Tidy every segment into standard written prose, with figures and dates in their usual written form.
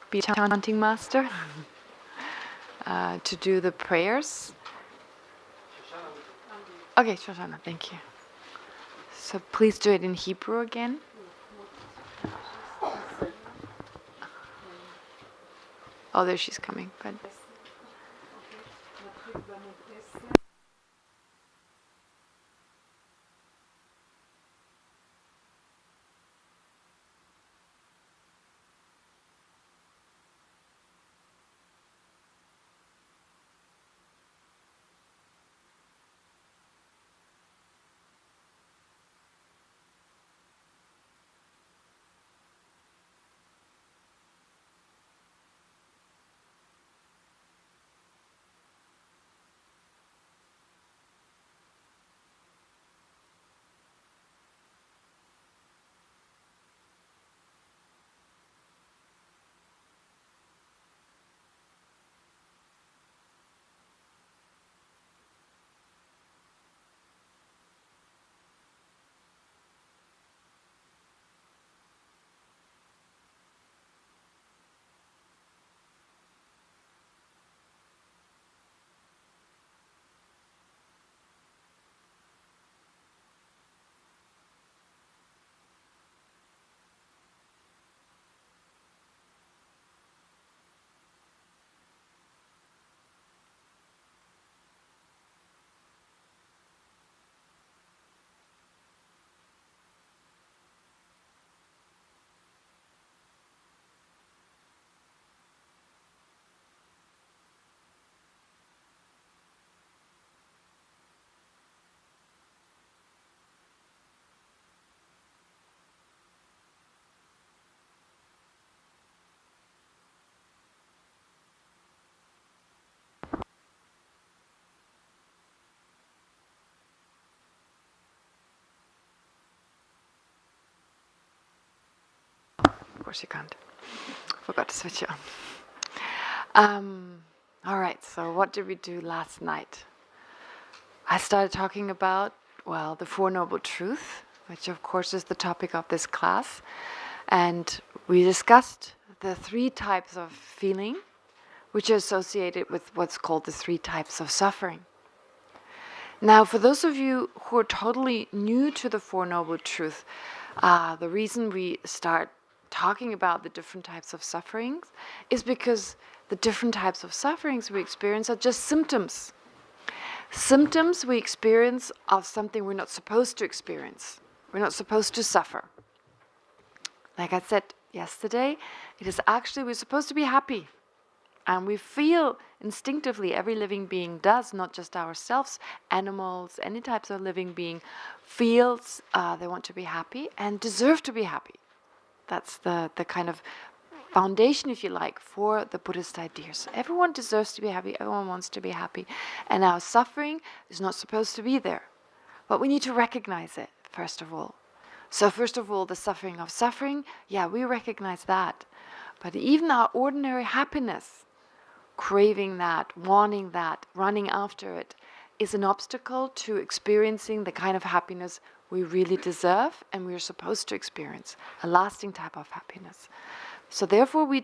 be a chanting master, to do the prayers. Okay, Shoshana, thank you. So please do it in Hebrew again. Oh, there she's coming. But of course you can't. Forgot to switch it on. All right, so what did we do last night? I started talking about, well, the Four Noble Truths, which of course is the topic of this class. And we discussed the 3 types of feeling, which are associated with what's called the 3 types of suffering. Now, for those of you who are totally new to the Four Noble Truths, the reason we start talking about the different types of sufferings is because the different types of sufferings we experience are just symptoms. Symptoms we experience of something we're not supposed to experience. We're not supposed to suffer. Like I said yesterday, it is actually, we're supposed to be happy. And we feel instinctively, every living being does, not just ourselves, animals, any types of living being feels they want to be happy and deserve to be happy. That's the kind of foundation, if you like, for the Buddhist ideas. Everyone deserves to be happy, everyone wants to be happy. And our suffering is not supposed to be there. But we need to recognize it, first of all. So first of all, the suffering of suffering, yeah, we recognize that. But even our ordinary happiness, craving that, wanting that, running after it, is an obstacle to experiencing the kind of happiness we really deserve and we're supposed to experience, a lasting type of happiness. So therefore we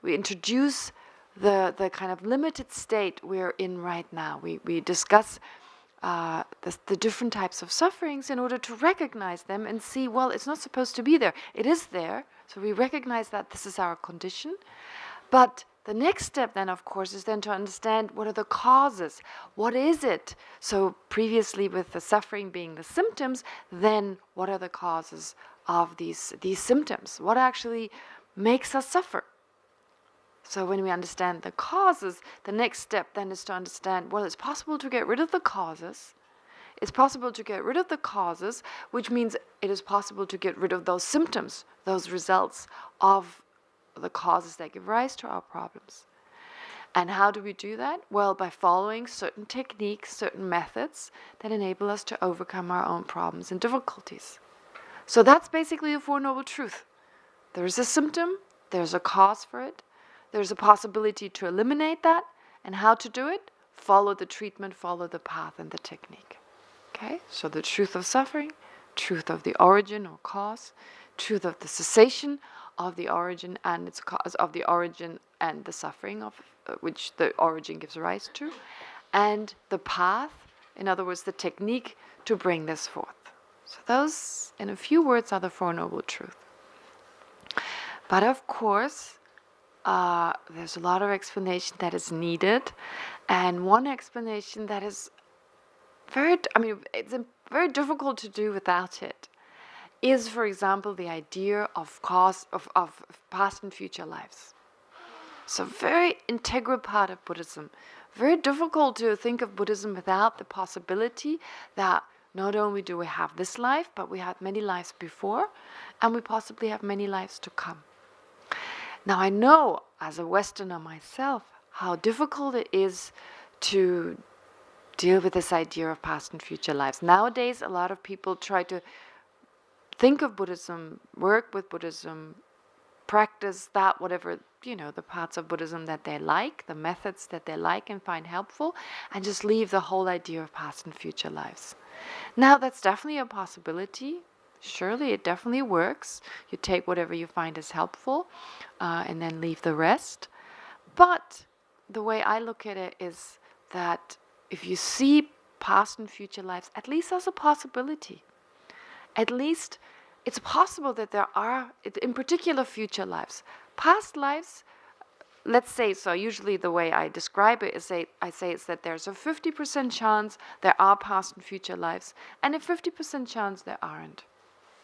introduce the kind of limited state we're in right now. We discuss the different types of sufferings in order to recognize them and see, well, it's not supposed to be there. It is there, so we recognize that this is our condition. But the next step then, of course, is then to understand what are the causes. What is it? So previously with the suffering being the symptoms, then what are the causes of these symptoms? What actually makes us suffer? So when we understand the causes, the next step then is to understand, well, it's possible to get rid of the causes. It's possible to get rid of the causes, which means it is possible to get rid of those symptoms, those results of the causes that give rise to our problems. And how do we do that? Well, by following certain techniques, certain methods that enable us to overcome our own problems and difficulties. So that's basically the Four Noble Truths. There is a symptom, there's a cause for it, there's a possibility to eliminate that, and how to do it? Follow the treatment, follow the path and the technique. Okay, so the truth of suffering, truth of the origin or cause, truth of the cessation of the origin and its cause, of the origin and the suffering of which the origin gives rise to, and the path, in other words, the technique to bring this forth. So those, in a few words, are the Four Noble Truths. But of course, there's a lot of explanation that is needed, and one explanation that is it's very difficult to do without it, is, for example, the idea of past and future lives. It's a very integral part of Buddhism. Very difficult to think of Buddhism without the possibility that not only do we have this life, but we had many lives before, and we possibly have many lives to come. Now, I know, as a Westerner myself, how difficult it is to deal with this idea of past and future lives. Nowadays, a lot of people try to think of Buddhism, work with Buddhism, practice that, whatever, the parts of Buddhism that they like, the methods that they like and find helpful, and just leave the whole idea of past and future lives. Now, that's definitely a possibility. Surely, it definitely works. You take whatever you find is helpful, and then leave the rest. But the way I look at it is that if you see past and future lives, at least as a possibility, at least it's possible that there are, in particular, future lives. Past lives, let's say, so usually the way I describe it is I say it's that there's a 50% chance there are past and future lives, and a 50% chance there aren't.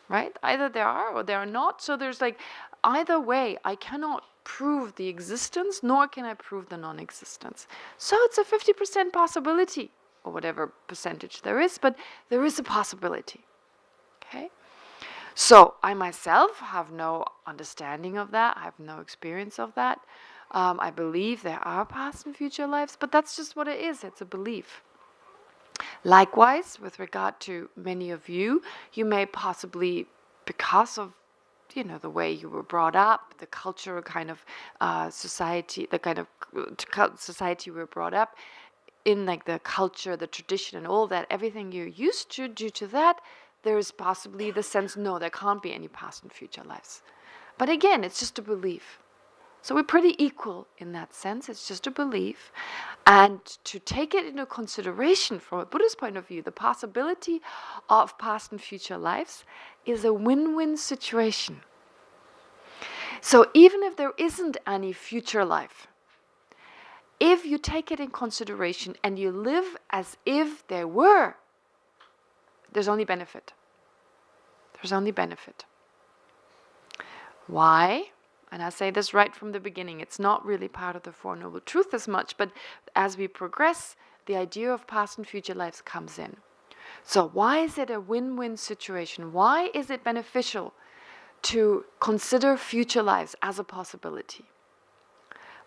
Right? Either there are or there are not. So there's either way, I cannot prove the existence, nor can I prove the non-existence. So it's a 50% possibility, or whatever percentage there is, but there is a possibility. Okay? So I myself have no understanding of that. I have no experience of that. I believe there are past and future lives, but that's just what it is. It's a belief. Likewise, with regard to many of you, you may possibly, because of the way you were brought up, the cultural kind of society, the kind of society you were brought up in, the culture, the tradition, and all that, everything you're used to, due to that, there is possibly the sense, no, there can't be any past and future lives. But again, it's just a belief. So we're pretty equal in that sense. It's just a belief. And to take it into consideration from a Buddhist point of view, the possibility of past and future lives is a win-win situation. So even if there isn't any future life, if you take it in consideration and you live as if there were, there's only benefit. There's only benefit. Why? And I say this right from the beginning, it's not really part of the Four Noble Truths as much, but as we progress, the idea of past and future lives comes in. So why is it a win-win situation? Why is it beneficial to consider future lives as a possibility?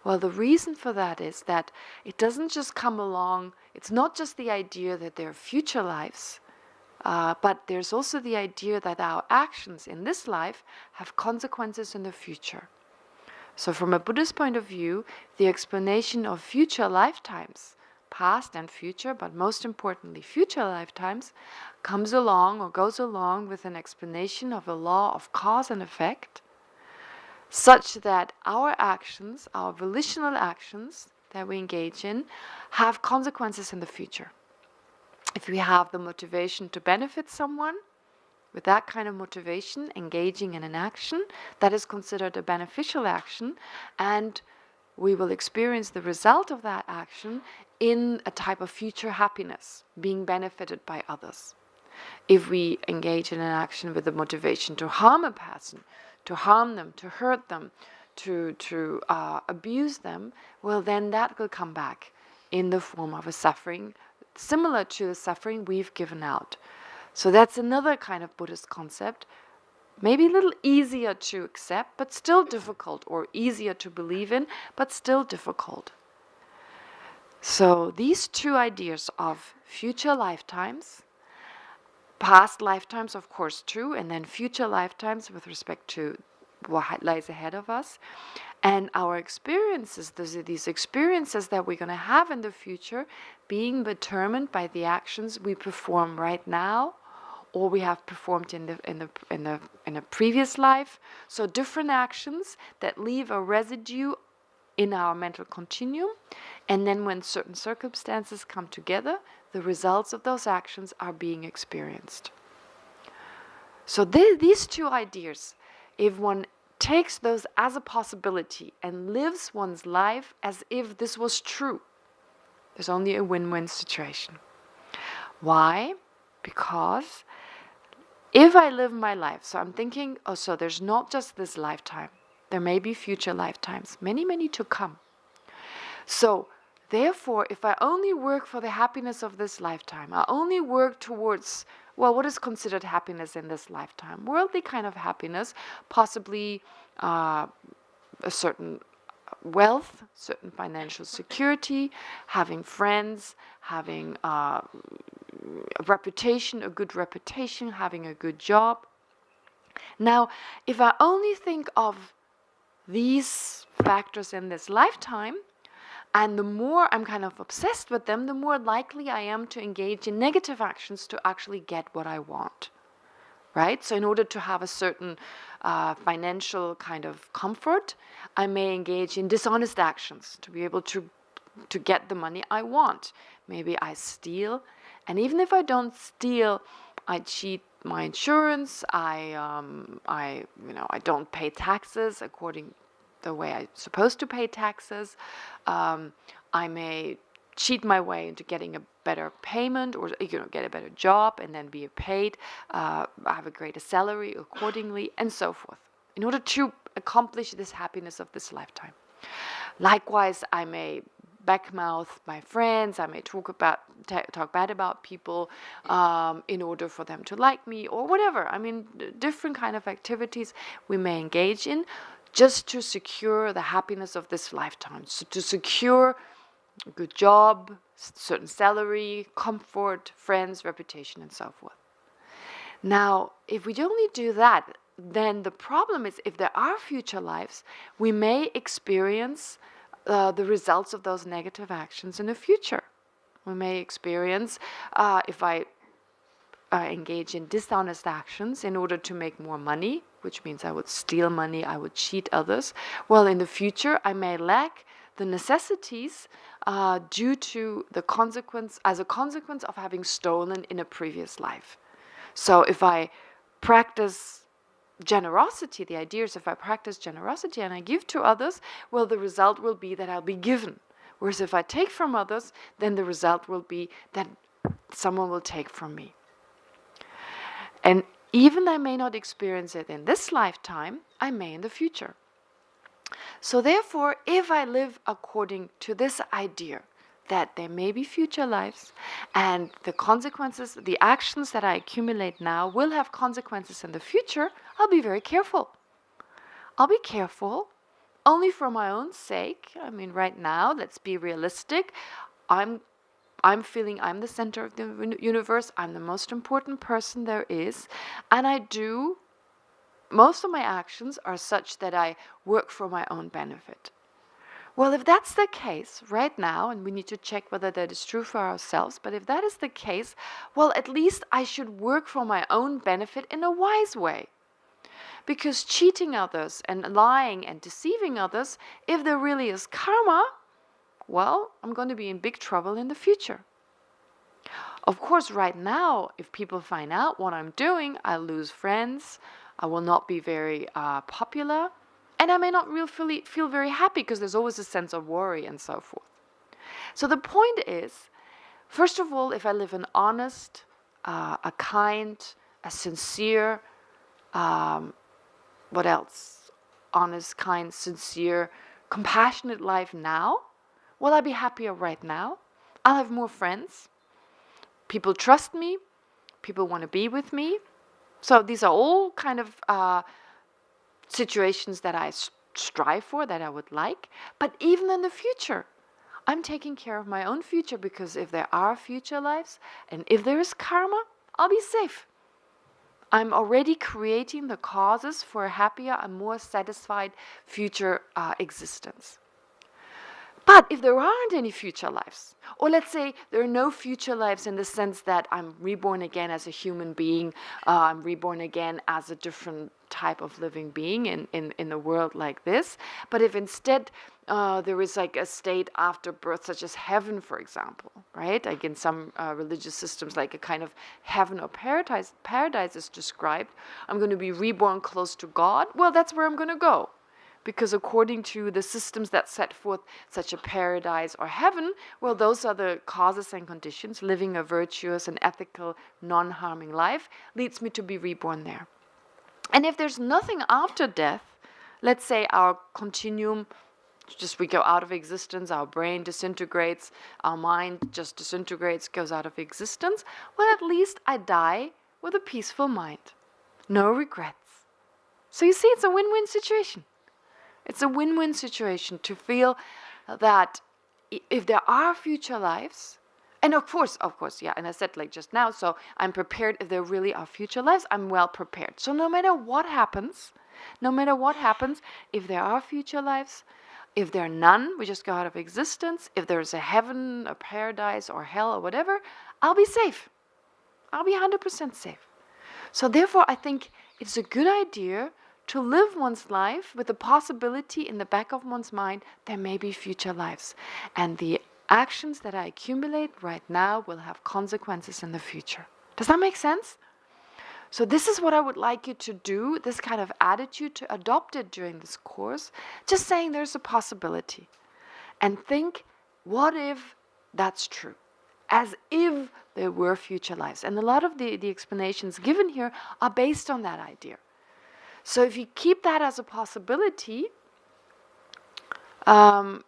Well, the reason for that is that it doesn't just come along, it's not just the idea that there are future lives, but there's also the idea that our actions in this life have consequences in the future. So from a Buddhist point of view, the explanation of future lifetimes, past and future, but most importantly future lifetimes, comes along or goes along with an explanation of a law of cause and effect, such that our actions, our volitional actions that we engage in, have consequences in the future. If we have the motivation to benefit someone, with that kind of motivation, engaging in an action, that is considered a beneficial action, and we will experience the result of that action in a type of future happiness, being benefited by others. If we engage in an action with the motivation to harm a person, to harm them, to hurt them, to abuse them, well, then that will come back in the form of a suffering similar to the suffering we've given out. So that's another kind of Buddhist concept, maybe a little easier to accept, but still difficult, or easier to believe in, but still difficult. So these two ideas of future lifetimes, past lifetimes, of course, too, and then future lifetimes with respect to what lies ahead of us, and our experiences, these experiences that we're going to have in the future, being determined by the actions we perform right now, or we have performed in a previous life. So different actions that leave a residue in our mental continuum, and then when certain circumstances come together, the results of those actions are being experienced. So these two ideas, if one takes those as a possibility and lives one's life as if this was true, there's only a win-win situation. Why? Because if I live my life, so I'm thinking, oh, so there's not just this lifetime. There may be future lifetimes, many, many to come. So, therefore, if I only work for the happiness of this lifetime, I only work towards, well, what is considered happiness in this lifetime? Worldly kind of happiness, possibly a certain wealth, certain financial security, having friends, having a reputation, a good reputation, having a good job. Now, if I only think of these factors in this lifetime, and the more I'm kind of obsessed with them, the more likely I am to engage in negative actions to actually get what I want. Right? So in order to have a certain financial kind of comfort, I may engage in dishonest actions to be able to get the money I want. Maybe I steal, and even if I don't steal, I cheat my insurance. I don't pay taxes according the way I'm supposed to pay taxes. I may cheat my way into getting a better payment, or get a better job and then be paid, have a greater salary accordingly, and so forth, in order to accomplish this happiness of this lifetime. Likewise, I may backmouth my friends. I may talk bad about people in order for them to like me, or whatever. I mean, different kind of activities we may engage in just to secure the happiness of this lifetime, so to secure a good job, certain salary, comfort, friends, reputation, and so forth. Now, if we only do that, then the problem is, if there are future lives, we may experience the results of those negative actions in the future. We may experience, if I engage in dishonest actions in order to make more money, which means I would steal money, I would cheat others. Well, in the future, I may lack the necessities due to the consequence, as a consequence of having stolen in a previous life. So if I practice generosity, the idea is, if I practice generosity and I give to others, well, the result will be that I'll be given. Whereas if I take from others, then the result will be that someone will take from me. And even I may not experience it in this lifetime, I may in the future. So therefore, if I live according to this idea that there may be future lives, and the consequences, the actions that I accumulate now will have consequences in the future, I'll be very careful. I'll be careful only for my own sake. I mean, right now, let's be realistic. I'm feeling I'm the center of the universe. I'm the most important person there is. And most of my actions are such that I work for my own benefit. Well, if that's the case right now, and we need to check whether that is true for ourselves, but if that is the case, well, at least I should work for my own benefit in a wise way. Because cheating others and lying and deceiving others, if there really is karma, well, I'm going to be in big trouble in the future. Of course, right now, if people find out what I'm doing, I'll lose friends, I will not be very popular, and I may not really feel very happy, because there's always a sense of worry and so forth. So the point is, first of all, if I live an honest, a kind, a sincere, what else? Honest, kind, sincere, compassionate life now, will I be happier right now? I'll have more friends. People trust me. People want to be with me. So these are all kind of situations that I strive for, that I would like. But even in the future, I'm taking care of my own future, because if there are future lives and if there is karma, I'll be safe. I'm already creating the causes for a happier and more satisfied future existence. But if there aren't any future lives, or let's say there are no future lives in the sense that I'm reborn again as a human being, I'm reborn again as a different type of living being in the world like this, but if instead there is like a state after birth, such as heaven, for example, right? Like in some religious systems, like a kind of heaven or paradise is described. I'm going to be reborn close to God. Well, that's where I'm going to go. Because according to the systems that set forth such a paradise or heaven, well, those are the causes and conditions. Living a virtuous and ethical, non-harming life leads me to be reborn there. And if there's nothing after death, let's say our continuum, just we go out of existence, our brain disintegrates, our mind just disintegrates, goes out of existence, well, at least I die with a peaceful mind. No regrets. So you see, it's a win-win situation. It's a win-win situation to feel that if there are future lives, and of course, yeah, and I said like just now, so I'm prepared if there really are future lives, I'm well prepared. So no matter what happens, if there are future lives, if there are none, we just go out of existence, if there's a heaven, a paradise, or hell, or whatever, I'll be safe. I'll be 100% safe. So therefore, I think it's a good idea to live one's life with the possibility in the back of one's mind there may be future lives. And the actions that I accumulate right now will have consequences in the future. Does that make sense? So this is what I would like you to do, this kind of attitude, to adopt it during this course. Just saying there's a possibility. And think, what if that's true? As if there were future lives. And a lot of the explanations given here are based on that idea. So if you keep that as a possibility, even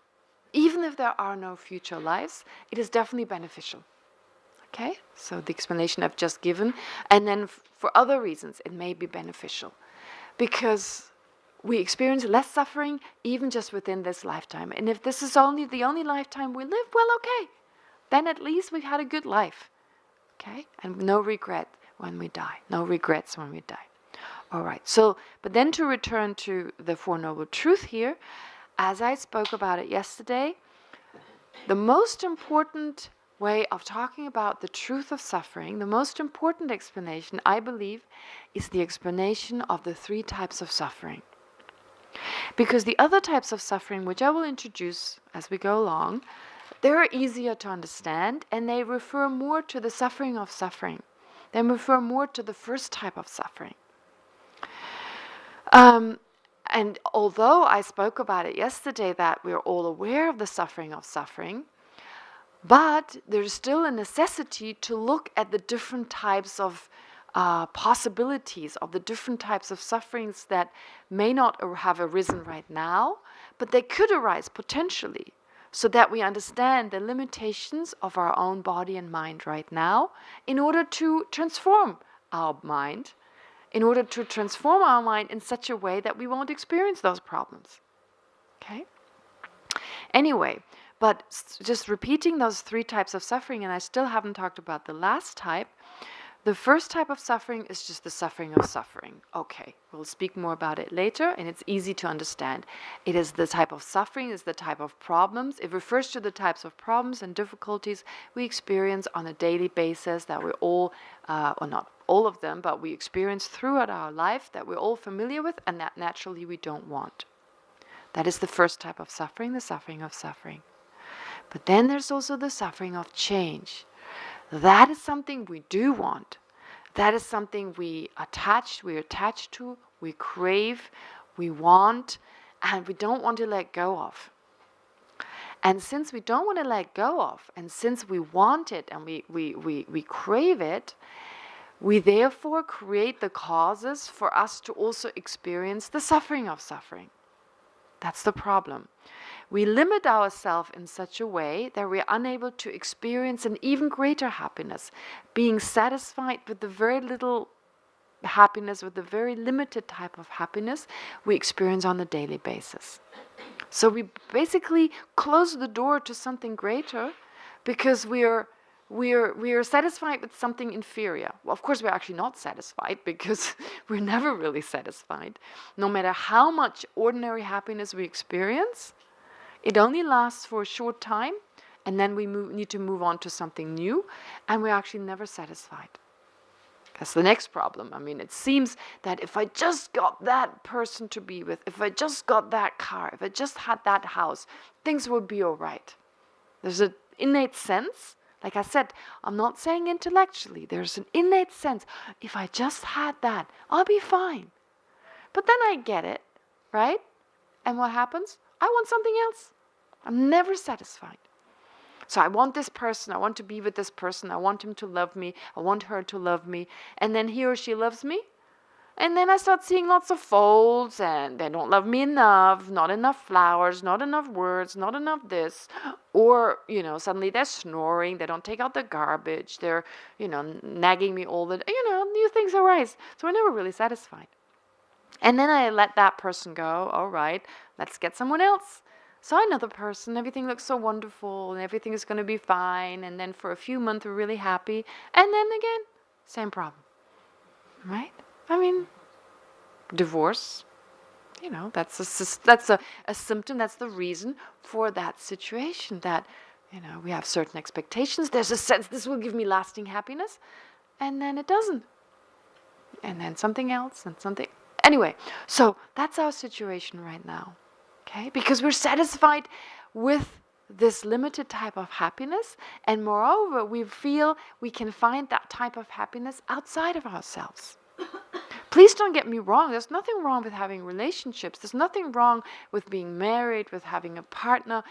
if there are no future lives, it is definitely beneficial. Okay? So the explanation I've just given. And then for other reasons, it may be beneficial. Because we experience less suffering even just within this lifetime. And if this is the only lifetime we live, well, okay. Then at least we've had a good life. Okay? And no regret when we die. No regrets when we die. All right, so, but then to return to the Four Noble Truths here, as I spoke about it yesterday, the most important way of talking about the truth of suffering, the most important explanation, I believe, is the explanation of the three types of suffering. Because the other types of suffering, which I will introduce as we go along, they're easier to understand, and they refer more to the suffering of suffering. They refer more to the first type of suffering. And although I spoke about it yesterday that we're all aware of the suffering of suffering, but there's still a necessity to look at the different types of possibilities of the different types of sufferings that may not have arisen right now, but they could arise potentially, so that we understand the limitations of our own body and mind right now in order to transform our mind, in such a way that we won't experience those problems. Okay? Anyway, but just repeating those three types of suffering, and I still haven't talked about the last type. The first type of suffering is just the suffering of suffering. Okay, we'll speak more about it later, and it's easy to understand. It is the type of suffering, it's the type of problems. It refers to the types of problems and difficulties we experience on a daily basis that we're all, or not all of them, but we experience throughout our life that we're all familiar with and that naturally we don't want. That is the first type of suffering, the suffering of suffering. But then there's also the suffering of change. That is something we do want. That is something we're attached to, we crave, we want, and we don't want to let go of. And since we don't want to let go of, and since we want it and we crave it, we therefore create the causes for us to also experience the suffering of suffering. That's the problem. We limit ourselves in such a way that we're unable to experience an even greater happiness, being satisfied with the very little happiness, with the very limited type of happiness we experience on a daily basis. So we basically close the door to something greater because we are satisfied with something inferior. Well, of course, we're actually not satisfied because we're never really satisfied. No matter how much ordinary happiness we experience, It only lasts for a short time, and then we need to move on to something new, and we're actually never satisfied. That's the next problem. I mean, it seems that if I just got that person to be with, if I just got that car, if I just had that house, things would be all right. There's an innate sense. Like I said, I'm not saying intellectually. There's an innate sense. If I just had that, I'll be fine. But then I get it, right? And what happens? I want something else. I'm never satisfied. So I want this person, I want to be with this person, I want him to love me, I want her to love me, and then he or she loves me, and then I start seeing lots of faults, and they don't love me enough, not enough flowers, not enough words, not enough this, or, suddenly they're snoring, they don't take out the garbage, they're, nagging me all the, new things arise. So we're never really satisfied. And then I let that person go, all right, let's get someone else. So another person, everything looks so wonderful, and everything is going to be fine, and then for a few months we're really happy, and then again, same problem, right? I mean, divorce, that's a symptom, that's the reason for that situation, that, we have certain expectations, there's a sense this will give me lasting happiness, and then it doesn't, and then something else, and something, anyway, so that's our situation right now. Okay, because we're satisfied with this limited type of happiness, and moreover, we feel we can find that type of happiness outside of ourselves. Please don't get me wrong, there's nothing wrong with having relationships, there's nothing wrong with being married, with having a partner,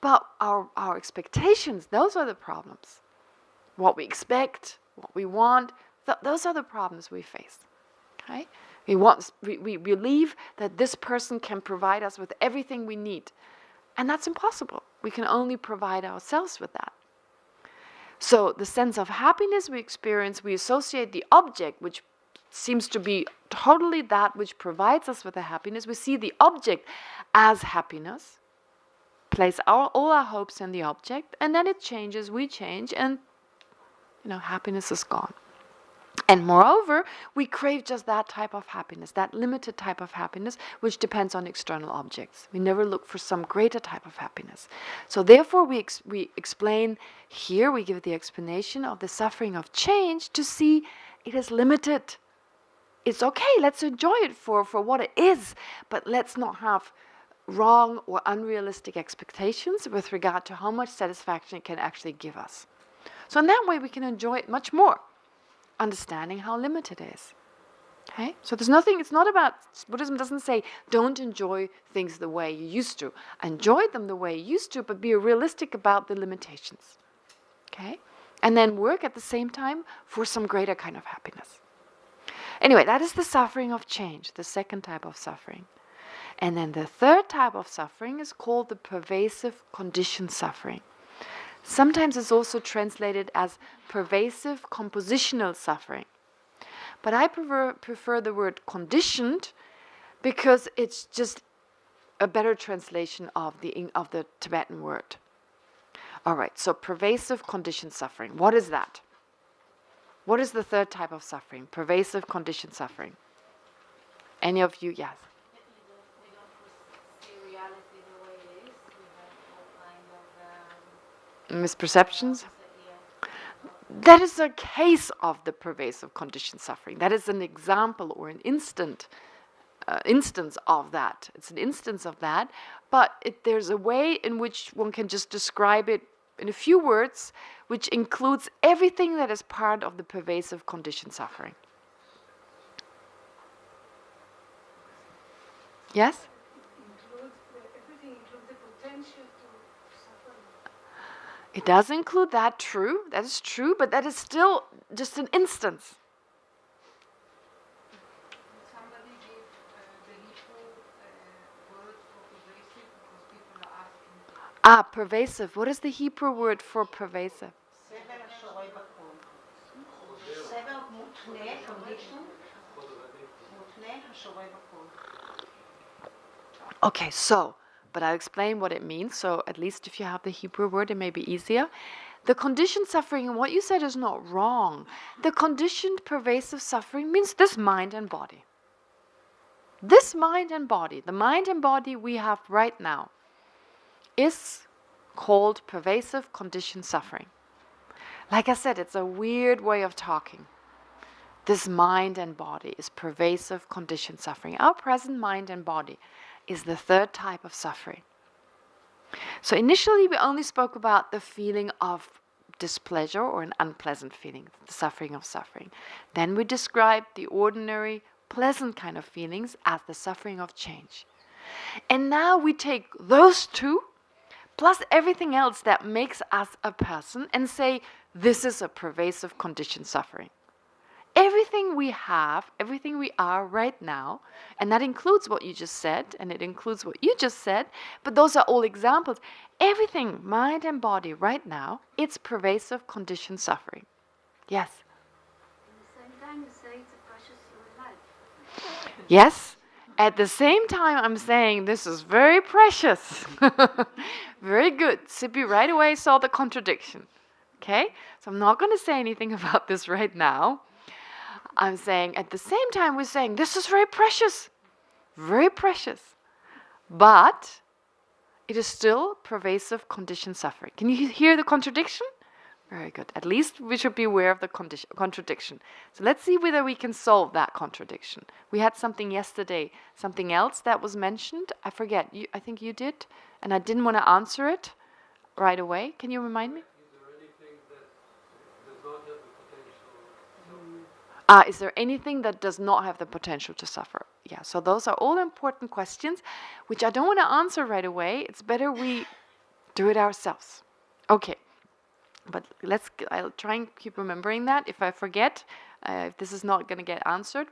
but our expectations, those are the problems. What we expect, what we want, those are the problems we face. Okay? We believe that this person can provide us with everything we need. And that's impossible. We can only provide ourselves with that. So the sense of happiness we experience, we associate the object, which seems to be totally that which provides us with the happiness. We see the object as happiness, place all our hopes in the object, and then it changes, we change, and happiness is gone. And moreover, we crave just that type of happiness, that limited type of happiness, which depends on external objects. We never look for some greater type of happiness. So therefore, we explain here, we give the explanation of the suffering of change to see it is limited. It's okay, let's enjoy it for what it is, but let's not have wrong or unrealistic expectations with regard to how much satisfaction it can actually give us. So in that way, we can enjoy it much more, understanding how limited it is. Okay? So there's nothing, it's not about, Buddhism doesn't say don't enjoy things the way you used to. Enjoy them the way you used to, but be realistic about the limitations. Okay? And then work at the same time for some greater kind of happiness. Anyway, that is the suffering of change, the second type of suffering. And then the third type of suffering is called the pervasive conditioned suffering. Sometimes it's also translated as pervasive compositional suffering. But I prefer the word conditioned because it's just a better translation of the Tibetan word. All right, so pervasive conditioned suffering. What is that? What is the third type of suffering? Pervasive conditioned suffering. Any of you? Yes. We don't see reality the way it is. We have all kind of misperceptions? That is a case of the pervasive conditioned suffering. That is an example or an instance of that. It's an instance of that, but there's a way in which one can just describe it in a few words, which includes everything that is part of the pervasive conditioned suffering. Yes? everything includes the potential to suffer. It does include that, true. That is true, but that is still just an instance. Somebody gave the Hebrew word for pervasive because people are asking. Pervasive. What is the Hebrew word for pervasive? Okay, but I'll explain what it means, so at least if you have the Hebrew word, it may be easier. The conditioned suffering, and what you said is not wrong. The conditioned pervasive suffering means this mind and body. This mind and body, the mind and body we have right now. is called pervasive conditioned suffering. Like I said, it's a weird way of talking. This mind and body is pervasive conditioned suffering. Our present mind and body is the third type of suffering. So initially we only spoke about the feeling of displeasure or an unpleasant feeling, the suffering of suffering. Then we described the ordinary, pleasant kind of feelings as the suffering of change. And now we take those two, plus everything else that makes us a person, and say, this is a pervasive conditioned suffering. Everything we have, everything we are right now, and that includes what you just said, and it includes what you just said, but those are all examples. Everything, mind and body right now, it's pervasive conditioned suffering. Yes? At the same time, you say it's a precious human life. Yes? At the same time, I'm saying this is very precious. Very good. Sippy right away saw the contradiction. Okay? So I'm not going to say anything about this right now. I'm saying at the same time we're saying this is very precious. Very precious. But it is still pervasive conditioned suffering. Can you hear the contradiction? Very good. At least we should be aware of the contradiction. So let's see whether we can solve that contradiction. We had something yesterday, something else that was mentioned. I forget. I think you did, and I didn't want to answer it right away. Can you remind me? Is there anything that does not have the potential to suffer? Yeah, so those are all important questions, which I don't want to answer right away. It's better we do it ourselves. Okay, but I'll try and keep remembering that. If I forget, if this is not going to get answered,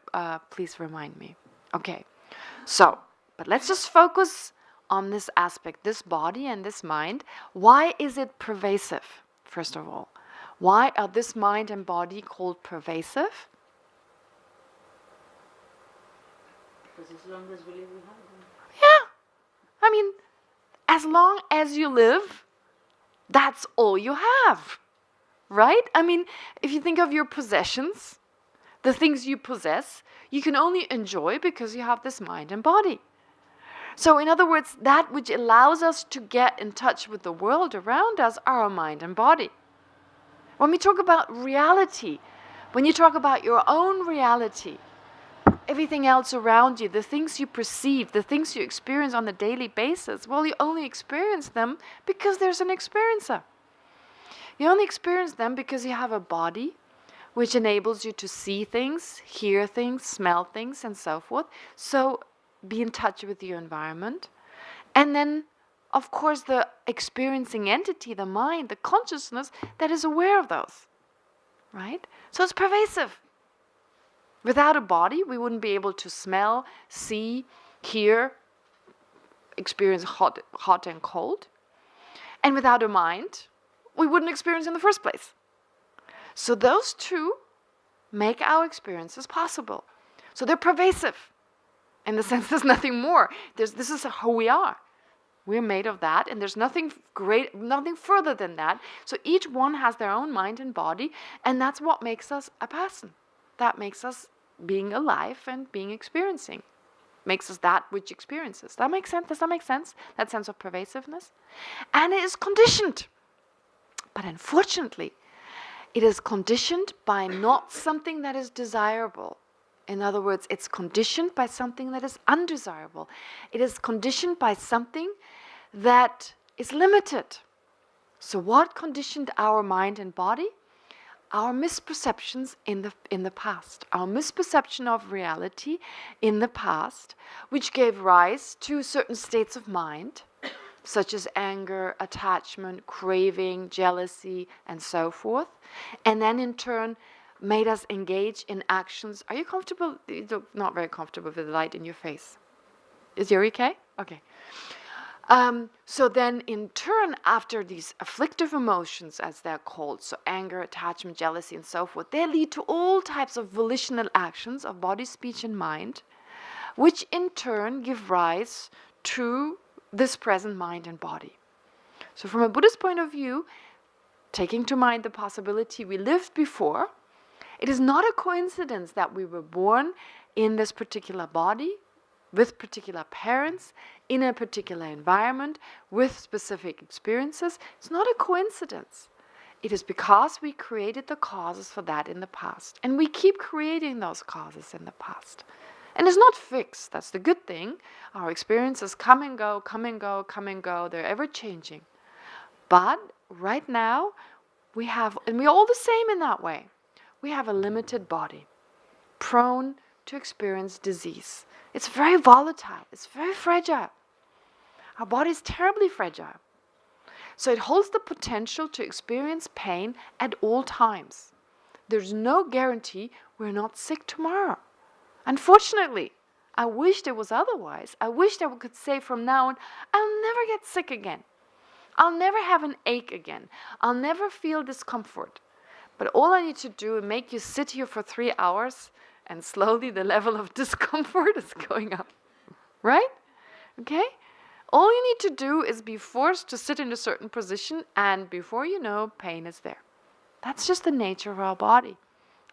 please remind me. Okay, so, but let's just focus on this aspect, this body and this mind. Why is it pervasive, first of all? Why are this mind and body called pervasive? Because as long as we live, we have them. Yeah. I mean, as long as you live, that's all you have. Right? I mean, if you think of your possessions, the things you possess, you can only enjoy because you have this mind and body. So in other words, that which allows us to get in touch with the world around us are our mind and body. When we talk about reality, when you talk about your own reality, everything else around you, the things you perceive, the things you experience on a daily basis, well, you only experience them because there's an experiencer. You only experience them because you have a body which enables you to see things, hear things, smell things, and so forth. So be in touch with your environment. And then, of course, the experiencing entity, the mind, the consciousness that is aware of those. Right? So it's pervasive. Without a body, we wouldn't be able to smell, see, hear, experience hot and cold. And without a mind, we wouldn't experience in the first place. So those two make our experiences possible. So they're pervasive. In the sense there's nothing more. This is who we are. We're made of that, and there's nothing great, nothing further than that. So each one has their own mind and body, and that's what makes us a person. That makes us being alive and being experiencing. Makes us that which experiences. That makes sense? Does that make sense? That sense of pervasiveness? And it is conditioned. But unfortunately, it is conditioned by not something that is desirable. In other words, it's conditioned by something that is undesirable. It is conditioned by something that is limited. So what conditioned our mind and body? Our misperceptions in the past. Our misperception of reality in the past, which gave rise to certain states of mind, such as anger, attachment, craving, jealousy, and so forth. And then in turn, made us engage in actions. Are you comfortable? You look not very comfortable with the light in your face. Is your okay? Okay. So then in turn, after these afflictive emotions, as they're called, so anger, attachment, jealousy, and so forth, they lead to all types of volitional actions of body, speech, and mind, which in turn give rise to this present mind and body. So from a Buddhist point of view, taking to mind the possibility we lived before, it is not a coincidence that we were born in this particular body, with particular parents, in a particular environment, with specific experiences. It's not a coincidence. It is because we created the causes for that in the past. And we keep creating those causes in the past. And it's not fixed. That's the good thing. Our experiences come and go, come and go, come and go. They're ever changing. But right now, we have, and we're all the same in that way. We have a limited body, prone to experience disease. It's very volatile. It's very fragile. Our body is terribly fragile. So it holds the potential to experience pain at all times. There's no guarantee we're not sick tomorrow. Unfortunately, I wished it was otherwise. I wished I could say from now on, I'll never get sick again. I'll never have an ache again. I'll never feel discomfort. But all I need to do is make you sit here for 3 hours, and slowly the level of discomfort is going up. Right? Okay? All you need to do is be forced to sit in a certain position, and before you know, pain is there. That's just the nature of our body.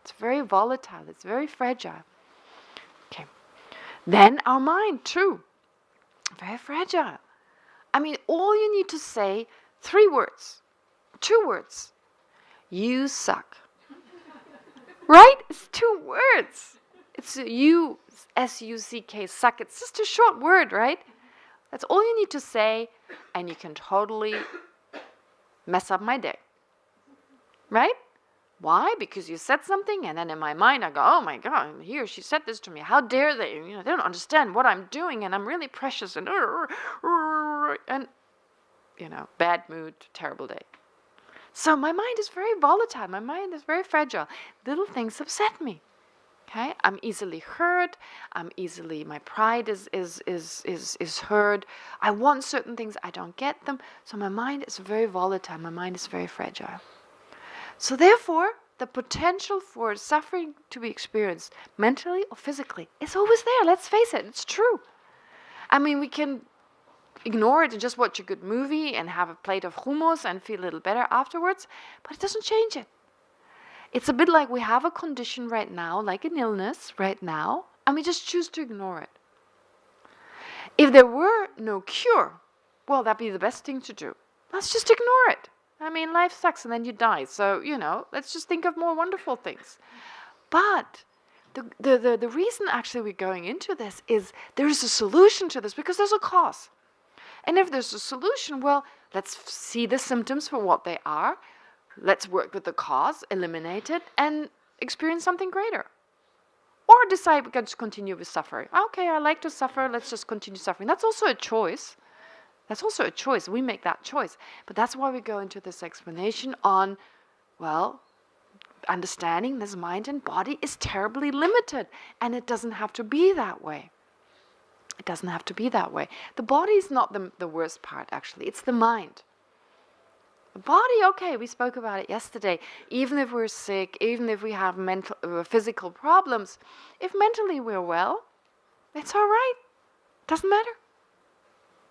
It's very volatile. It's very fragile. Okay. Then our mind, too. Very fragile. I mean, all you need to say, 3 words, 2 words. You suck. Right? It's 2 words. It's you, S-U-C-K, suck. It's just a short word, right? That's all you need to say, and you can totally mess up my day. Right? Why? Because you said something, and then in my mind I go, oh my God, she said this to me. How dare they? They don't understand what I'm doing, and I'm really precious, and bad mood, terrible day. So my mind is very volatile. My mind is very fragile. Little things upset me. Okay, I'm easily hurt. My pride is hurt. I want certain things, I don't get them. So my mind is very volatile. My mind is very fragile. So therefore, the potential for suffering to be experienced mentally or physically is always there. Let's face it, it's true. I mean, we can ignore it and just watch a good movie and have a plate of hummus and feel a little better afterwards, but it doesn't change it. It's a bit like we have a condition right now, like an illness right now, and we just choose to ignore it. If there were no cure, well, that'd be the best thing to do. Let's just ignore it. I mean, life sucks and then you die. So, let's just think of more wonderful things. But the reason actually we're going into this is there is a solution to this because there's a cause. And if there's a solution, well, let's see the symptoms for what they are. Let's work with the cause, eliminate it, and experience something greater. Or decide we can just continue with suffering. Okay, I like to suffer, let's just continue suffering. That's also a choice. We make that choice. But that's why we go into this explanation on, understanding this mind and body is terribly limited. And it doesn't have to be that way. It doesn't have to be that way. The body is not the worst part, actually. It's the mind. The body, okay, we spoke about it yesterday. Even if we're sick, even if we have physical problems, if mentally we're well, it's all right. Doesn't matter.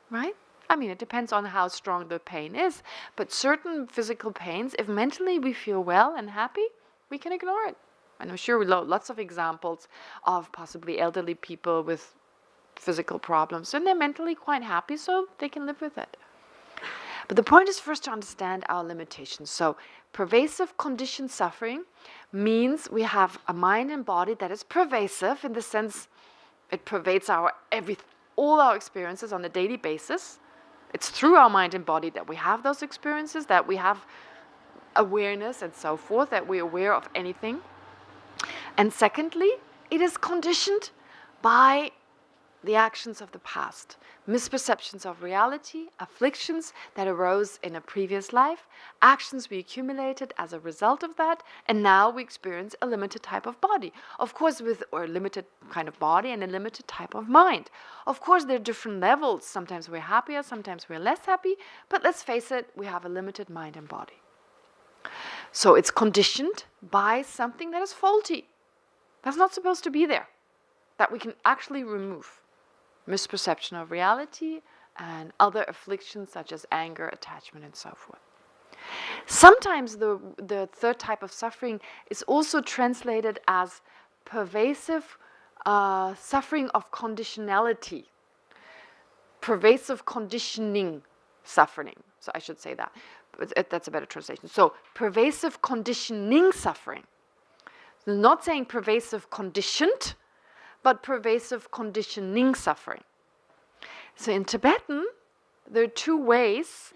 Right? I mean, it depends on how strong the pain is. But certain physical pains, if mentally we feel well and happy, we can ignore it. And I'm sure we know lots of examples of possibly elderly people with physical problems, and they're mentally quite happy, so they can live with it. But the point is first to understand our limitations. So pervasive conditioned suffering means we have a mind and body that is pervasive in the sense it pervades all our experiences on a daily basis. It's through our mind and body that we have those experiences, that we have awareness and so forth, that we're aware of anything. And secondly, it is conditioned by the actions of the past, misperceptions of reality, afflictions that arose in a previous life, actions we accumulated as a result of that, and now we experience a limited type of body. Of course, or a limited kind of body and a limited type of mind. Of course, there are different levels. Sometimes we're happier, sometimes we're less happy, but let's face it, we have a limited mind and body. So it's conditioned by something that is faulty, that's not supposed to be there, that we can actually remove. Misperception of reality and other afflictions such as anger, attachment, and so forth. Sometimes the third type of suffering is also translated as pervasive suffering of conditionality, pervasive conditioning suffering. So I should say that. But that's a better translation. So pervasive conditioning suffering. So not saying pervasive conditioned, but pervasive conditioning suffering. So in Tibetan, there are two ways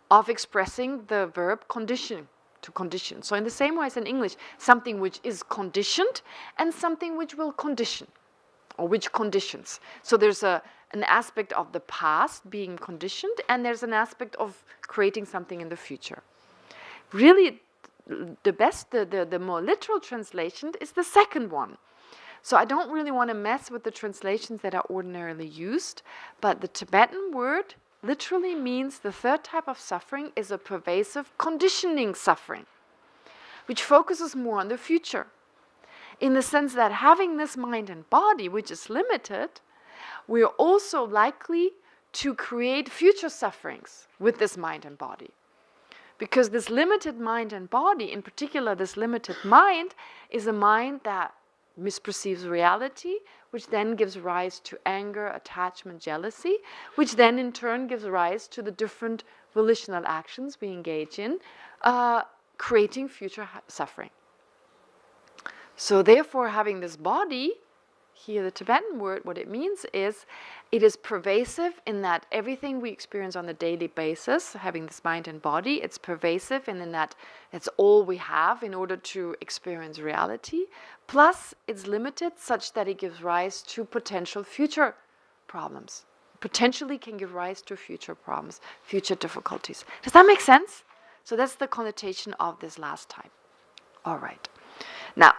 of expressing the verb condition, to condition. So in the same way as in English, something which is conditioned and something which will condition, or which conditions. So there's an aspect of the past being conditioned, and there's an aspect of creating something in the future. Really, the more literal translation is the second one. So I don't really want to mess with the translations that are ordinarily used, but the Tibetan word literally means the third type of suffering is a pervasive conditioning suffering, which focuses more on the future, in the sense that having this mind and body, which is limited, we are also likely to create future sufferings with this mind and body. Because this limited mind and body, in particular this limited mind, is a mind that misperceives reality, which then gives rise to anger, attachment, jealousy, which then in turn gives rise to the different volitional actions we engage in, creating future suffering. So therefore, having this body, here the Tibetan word, what it means is, it is pervasive in that everything we experience on a daily basis, having this mind and body, it's pervasive and in that it's all we have in order to experience reality. Plus, it's limited such that it gives rise to potential future problems. Potentially can give rise to future problems, future difficulties. Does that make sense? So that's the connotation of this last type. All right. Now,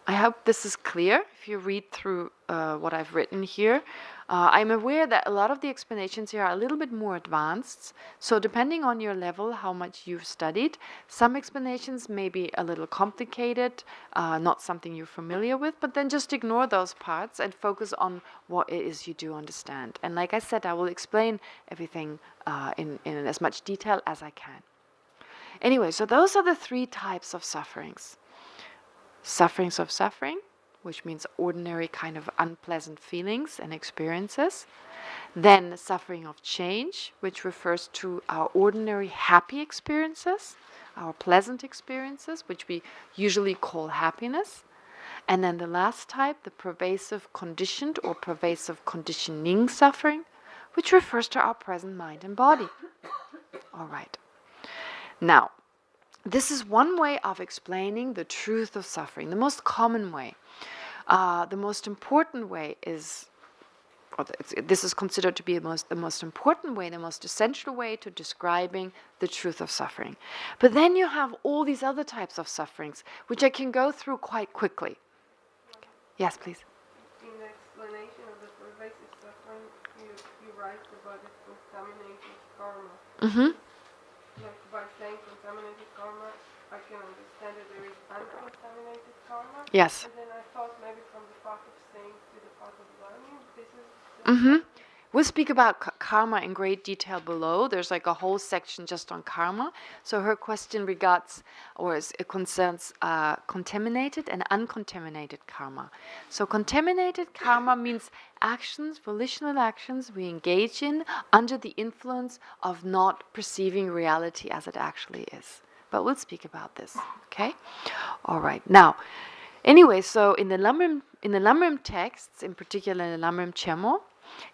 I hope this is clear if you read through what I've written here. I'm aware that a lot of the explanations here are a little bit more advanced. So depending on your level, how much you've studied, some explanations may be a little complicated, not something you're familiar with, but then just ignore those parts and focus on what it is you do understand. And like I said, I will explain everything in as much detail as I can. Anyway, so those are the three types of sufferings. Sufferings of suffering, which means ordinary kind of unpleasant feelings and experiences. Then suffering of change, which refers to our ordinary happy experiences, our pleasant experiences, which we usually call happiness. And then the last type, the pervasive conditioned or pervasive conditioning suffering, which refers to our present mind and body. All right. Now, this is one way of explaining the truth of suffering, the most common way. The most important way is, this is considered to be the most important way, the most essential way to describing the truth of suffering. But then you have all these other types of sufferings, which I can go through quite quickly. Yes, please. In the explanation of the pervasive suffering, you write about it contaminated karma. Mm-hmm. Like by saying contaminated karma, I can understand that there is uncontaminated karma. Yes. And then I thought maybe from the path of saying to the path of learning, this is... Mm-hmm. We'll speak about karma in great detail below. There's like a whole section just on karma. So her question regards, or it concerns contaminated and uncontaminated karma. So contaminated karma means actions, volitional actions we engage in under the influence of not perceiving reality as it actually is. But we'll speak about this, okay? All right. Now, anyway, so in the Lamrim texts, in particular in the Lamrim Chemo,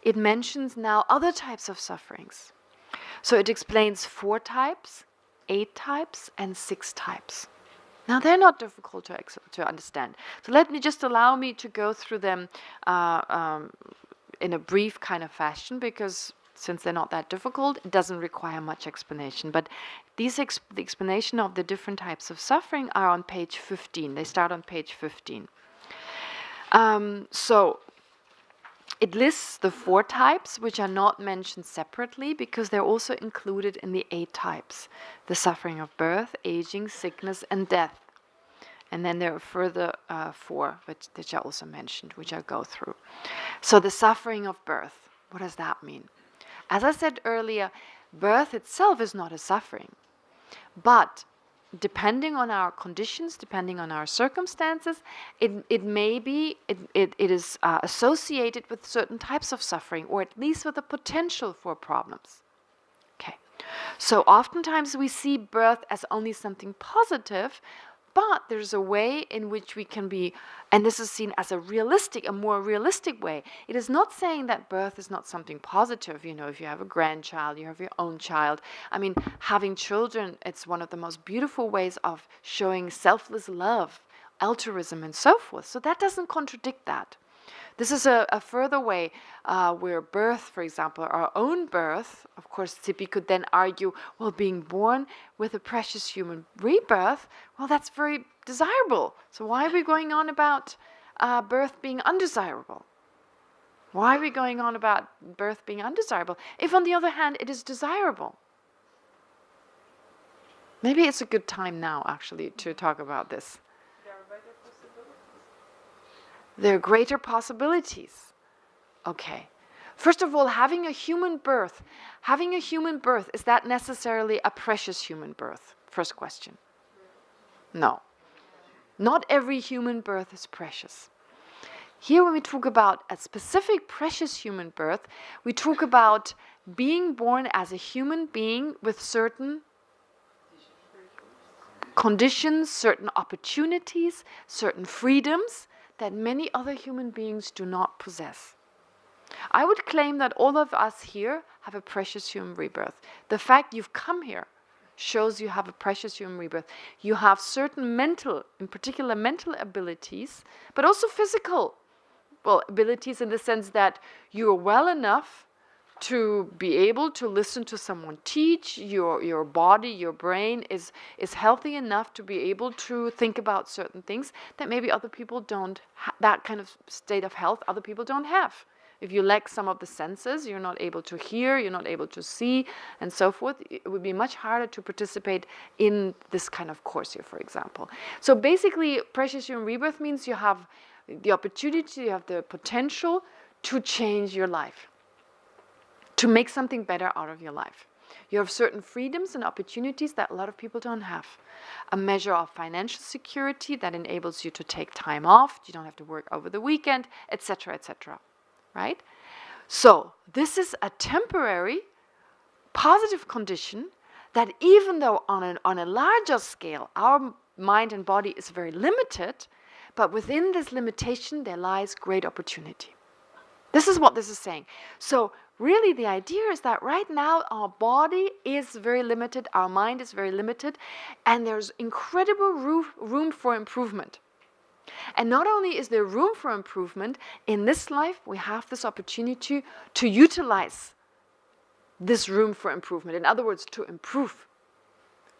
it mentions now other types of sufferings. So it explains 4 types, 8 types, and 6 types. Now they're not difficult to understand. So allow me to go through them in a brief kind of fashion, because since they're not that difficult, it doesn't require much explanation. But the explanation of the different types of suffering are on page 15. They start on page 15. So it lists the 4 types, which are not mentioned separately because they're also included in the 8 types. The suffering of birth, aging, sickness, and death. And then there are further 4, which are also mentioned, which I'll go through. So the suffering of birth, what does that mean? As I said earlier, birth itself is not a suffering. But depending on our conditions, depending on our circumstances, it is associated with certain types of suffering, or at least with the potential for problems. Okay, so oftentimes we see birth as only something positive, but there's a way in which we can be, and this is seen as a more realistic way. It is not saying that birth is not something positive. You know, if you have a grandchild, you have your own child. I mean, having children, it's one of the most beautiful ways of showing selfless love, altruism, and so forth. So that doesn't contradict that. This is a further way where birth, for example, our own birth, of course, Tzippi could then argue, well, being born with a precious human rebirth, well, that's very desirable. So why are we going on about birth being undesirable? Why are we going on about birth being undesirable if, on the other hand, it is desirable? Maybe it's a good time now, actually, to talk about this. There are greater possibilities. Okay. First of all, having a human birth, is that necessarily a precious human birth? First question. No. Not every human birth is precious. Here, when we talk about a specific precious human birth, we talk about being born as a human being with certain conditions, certain opportunities, certain freedoms that many other human beings do not possess. I would claim that all of us here have a precious human rebirth. The fact you've come here shows you have a precious human rebirth. You have certain mental, in particular mental abilities, but also physical, abilities in the sense that you're well enough to be able to listen to someone teach. Your body, your brain is healthy enough to be able to think about certain things that maybe other people don't, that kind of state of health other people don't have. If you lack some of the senses, you're not able to hear, you're not able to see, and so forth, it would be much harder to participate in this kind of course here, for example. So basically, precious human rebirth means you have the opportunity, you have the potential to change your life, to make something better out of your life. You have certain freedoms and opportunities that a lot of people don't have. A measure of financial security that enables you to take time off, you don't have to work over the weekend, etc., etc. Right? So this is a temporary, positive condition that even though on a larger scale, our mind and body is very limited, but within this limitation there lies great opportunity. This is what this is saying. So really the idea is that right now our body is very limited, our mind is very limited, and there's incredible room for improvement. And not only is there room for improvement, in this life we have this opportunity to utilize this room for improvement. In other words, to improve.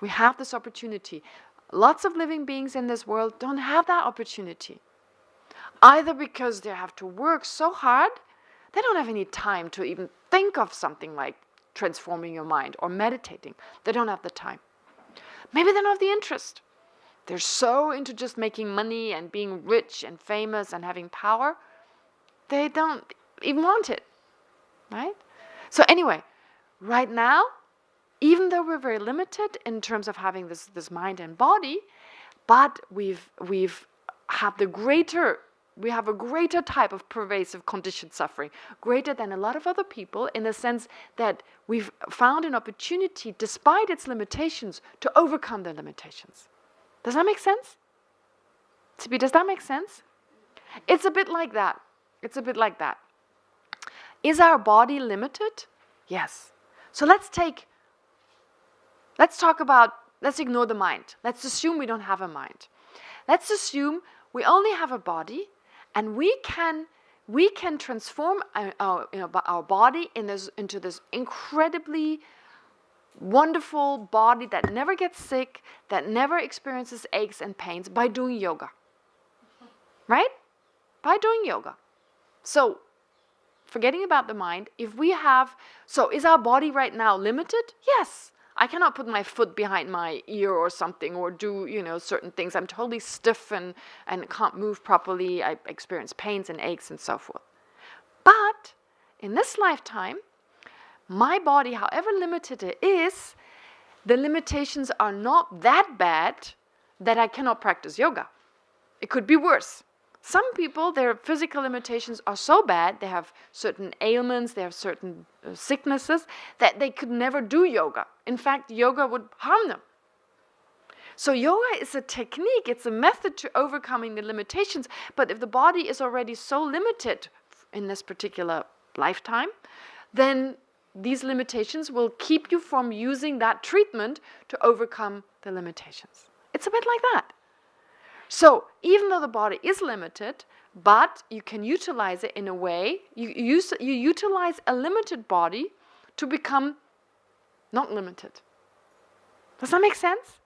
We have this opportunity. Lots of living beings in this world don't have that opportunity. Either because they have to work so hard, they don't have any time to even think of something like transforming your mind or meditating. They don't have the time. Maybe they don't have the interest. They're so into just making money and being rich and famous and having power, they don't even want it, right? So anyway, right now, even though we're very limited in terms of having this mind and body, but we have a greater type of pervasive conditioned suffering, greater than a lot of other people, in the sense that we've found an opportunity, despite its limitations, to overcome the limitations. Does that make sense? Tzippi, does that make sense? It's a bit like that. It's a bit like that. Is our body limited? Yes. So let's ignore the mind. Let's assume we don't have a mind. Let's assume we only have a body, and we can transform our body into this incredibly wonderful body that never gets sick, that never experiences aches and pains by doing yoga. Right? By doing yoga. So, forgetting about the mind, is our body right now limited? Yes. I cannot put my foot behind my ear or something, or do, certain things. I'm totally stiff and can't move properly. I experience pains and aches and so forth. But in this lifetime, my body, however limited it is, the limitations are not that bad that I cannot practice yoga. It could be worse. Some people, their physical limitations are so bad, they have certain ailments, they have certain sicknesses, that they could never do yoga. In fact, yoga would harm them. So yoga is a technique, it's a method to overcoming the limitations, but if the body is already so limited in this particular lifetime, then these limitations will keep you from using that treatment to overcome the limitations. It's a bit like that. So even though the body is limited, but you can utilize it in a way, you utilize a limited body to become not limited. Does that make sense?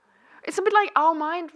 It's a bit like our mind